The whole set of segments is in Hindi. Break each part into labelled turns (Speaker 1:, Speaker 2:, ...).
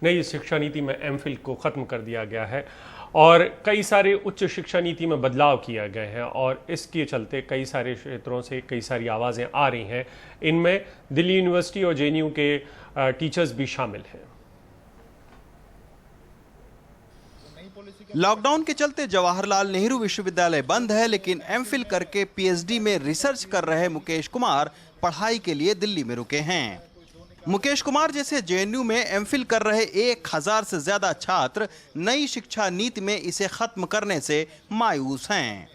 Speaker 1: नई शिक्षा नीति में एमफिल को ख़त्म कर दिया गया है और कई सारे उच्च शिक्षा नीति में बदलाव किया गए हैं और इसके चलते कई सारे क्षेत्रों से कई सारी आवाज़ें आ रही हैं। इनमें दिल्ली यूनिवर्सिटी और जेएनयू के टीचर्स भी शामिल हैं।
Speaker 2: लॉकडाउन के चलते जवाहरलाल नेहरू विश्वविद्यालय बंद है, लेकिन एमफिल करके पीएचडी में रिसर्च कर रहे मुकेश कुमार पढ़ाई के लिए दिल्ली में रुके हैं। मुकेश कुमार जैसे जेएनयू में एमफिल कर रहे 1000 से ज्यादा छात्र नई शिक्षा नीति में इसे खत्म करने से मायूस हैं।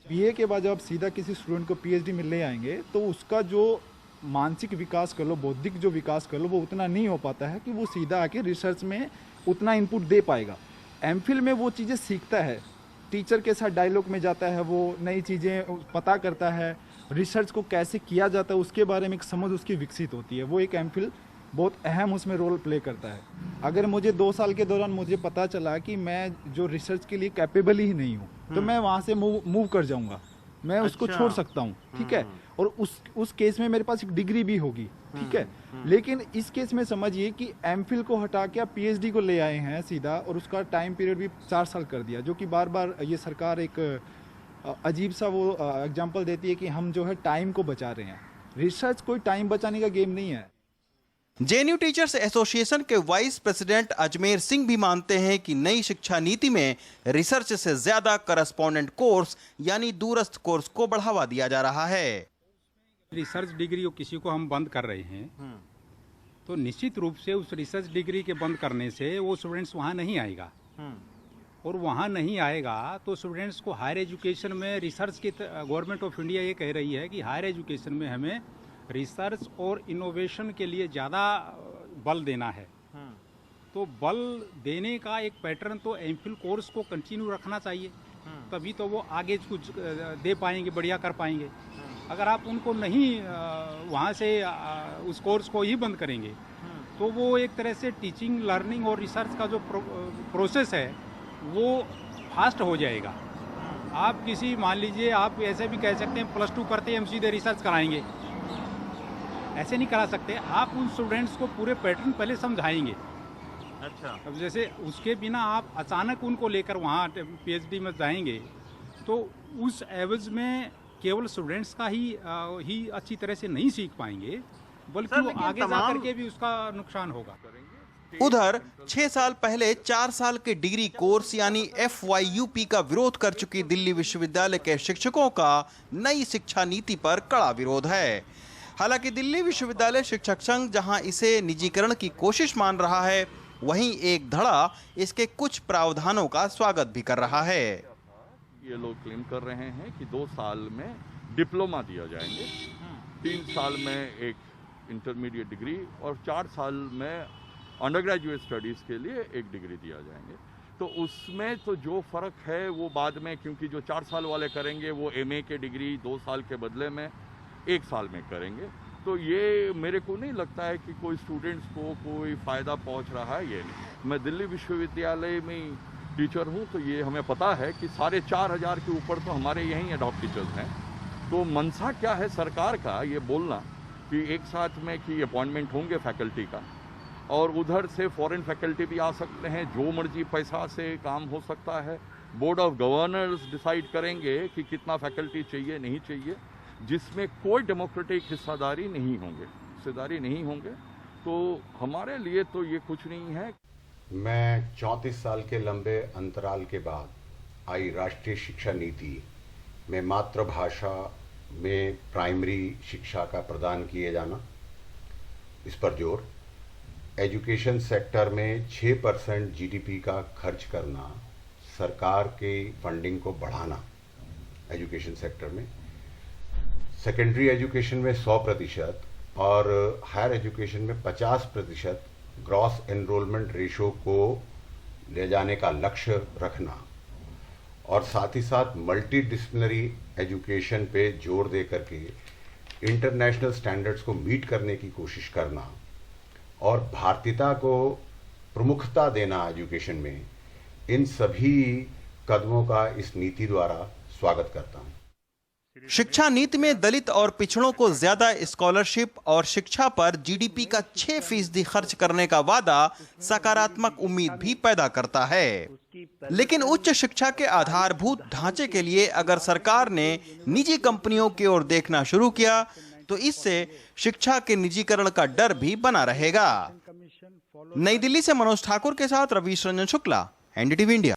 Speaker 3: बीए के बाद जब आप सीधा किसी स्टूडेंट को पीएचडी में ले आएंगे तो उसका जो मानसिक विकास कर लो, बौद्धिक जो विकास कर लो, वो उतना नहीं हो पाता है कि वो सीधा आके रिसर्च में उतना इनपुट दे पाएगा। एमफिल में वो चीज़ें सीखता है, टीचर के साथ डायलॉग में जाता है, वो नई चीज़ें पता करता है, रिसर्च को कैसे किया जाता है उसके बारे में एक समझ उसकी विकसित होती है। वो एक एमफिल बहुत अहम उसमें रोल प्ले करता है। अगर मुझे 2 साल के दौरान मुझे पता चला कि मैं जो रिसर्च के लिए कैपेबल ही नहीं हूँ तो मैं वहाँ से मूव कर जाऊँगा, मैं उसको छोड़ सकता हूँ, ठीक है। और उस केस में मेरे पास एक डिग्री भी होगी, ठीक है। लेकिन इस केस में समझिए कि एमफिल को हटा के आप पीएचडी को ले आए हैं सीधा, और उसका टाइम पीरियड भी 4 साल कर दिया, जो कि बार बार ये सरकार एक अजीब सा वो एग्जांपल देती है कि हम जो है टाइम को बचा रहे हैं। रिसर्च कोई टाइम बचाने का गेम नहीं है।
Speaker 2: जेएनयू टीचर्स एसोसिएशन के वाइस प्रेसिडेंट अजमेर सिंह भी मानते हैं कि नई शिक्षा नीति में रिसर्च से ज्यादा करस्पॉन्डेंट कोर्स यानी दूरस्थ कोर्स को बढ़ावा दिया जा रहा है।
Speaker 4: रिसर्च डिग्री किसी को हम बंद कर रहे हैं तो निश्चित रूप से उस रिसर्च डिग्री के बंद करने से वो स्टूडेंट्स वहाँ नहीं आएगा, और वहाँ नहीं आएगा तो स्टूडेंट्स को हायर एजुकेशन में रिसर्च की गवर्नमेंट ऑफ इंडिया ये कह रही है कि हायर एजुकेशन में हमें रिसर्च और इनोवेशन के लिए ज़्यादा बल देना है। तो बल देने का एक पैटर्न तो एमफिल कोर्स को कंटिन्यू रखना चाहिए, तभी तो वो आगे कुछ दे पाएंगे, बढ़िया कर पाएंगे। अगर आप उनको नहीं वहाँ से उस कोर्स को ही बंद करेंगे तो वो एक तरह से टीचिंग, लर्निंग और रिसर्च का जो प्रोसेस है वो फास्ट हो जाएगा। आप किसी, मान लीजिए आप ऐसे भी कह सकते हैं +2 करते हम सीधे रिसर्च कराएंगे, ऐसे नहीं करा सकते। आप उन स्टूडेंट्स को पूरे पैटर्न पहले समझाएंगे।
Speaker 5: अच्छा।
Speaker 4: अब जैसे उसके बिना आप अचानक उनको लेकर वहाँ पीएचडी में जाएंगे तो उस एवज में केवल स्टूडेंट्स का ही अच्छी तरह से नहीं सीख पाएंगे, बल्कि वो आगे जाकर के भी उसका नुकसान होगा।
Speaker 2: उधर 6 साल पहले 4 साल के डिग्री कोर्स यानी FYUP का विरोध कर चुकी दिल्ली विश्वविद्यालय के शिक्षकों का नई शिक्षा नीति पर कड़ा विरोध है। हालांकि दिल्ली विश्वविद्यालय शिक्षक संघ जहां इसे निजीकरण की कोशिश मान रहा है, वहीं एक धड़ा इसके कुछ प्रावधानों का स्वागत भी कर रहा है।
Speaker 5: ये लोग क्लेम कर रहे हैं कि 2 साल में डिप्लोमा दिया जाएंगे, 3 साल में एक इंटरमीडिएट डिग्री और 4 साल में अंडर ग्रेजुएट स्टडीज़ के लिए एक डिग्री दिया जाएंगे। तो उसमें तो जो फ़र्क है वो बाद में, क्योंकि जो 4 साल वाले करेंगे वो MA के डिग्री 2 साल के बदले में 1 साल में करेंगे। तो ये मेरे को नहीं लगता है कि कोई स्टूडेंट्स को कोई फ़ायदा पहुंच रहा है। ये नहीं, मैं दिल्ली विश्वविद्यालय में टीचर हूँ तो ये हमें पता है कि 4500 के ऊपर तो हमारे यहीं एडॉप्ट टीचर्स हैं। तो मनसा क्या है सरकार का ये बोलना कि एक साथ में कि अपॉइंटमेंट होंगे फैकल्टी का, और उधर से फॉरेन फैकल्टी भी आ सकते हैं, जो मर्जी पैसा से काम हो सकता है। बोर्ड ऑफ गवर्नर्स डिसाइड करेंगे कि कितना फैकल्टी चाहिए, नहीं चाहिए, जिसमें कोई डेमोक्रेटिक हिस्सेदारी नहीं होंगे। तो हमारे लिए तो ये कुछ नहीं है।
Speaker 6: मैं 34 साल के लंबे अंतराल के बाद आई राष्ट्रीय शिक्षा नीति में मातृभाषा में प्राइमरी शिक्षा का प्रदान किए जाना, इस पर जोर, एजुकेशन सेक्टर में 6% GDP का खर्च करना, सरकार के फंडिंग को बढ़ाना एजुकेशन सेक्टर में, सेकेंडरी एजुकेशन में 100% और हायर एजुकेशन में 50% ग्रॉस एनरोलमेंट रेशो को ले जाने का लक्ष्य रखना, और साथ ही साथ मल्टी डिसिप्लिनरी एजुकेशन पे जोर दे करके इंटरनेशनल स्टैंडर्ड्स को मीट करने की कोशिश करना और भारतीयता को प्रमुखता देना एजुकेशन में, इन सभी कदमों का इस नीति द्वारा स्वागत करता हूं।
Speaker 2: शिक्षा नीति में दलित और पिछड़ों को ज्यादा स्कॉलरशिप और शिक्षा पर जीडीपी का 6% खर्च करने का वादा सकारात्मक उम्मीद भी पैदा करता है। लेकिन उच्च शिक्षा के आधारभूत ढांचे के लिए अगर सरकार ने निजी कंपनियों की ओर देखना शुरू किया तो इससे शिक्षा के निजीकरण का डर भी बना रहेगा। नई दिल्ली से मनोज ठाकुर के साथ रवीश रंजन शुक्ला, एनडीटीवी इंडिया।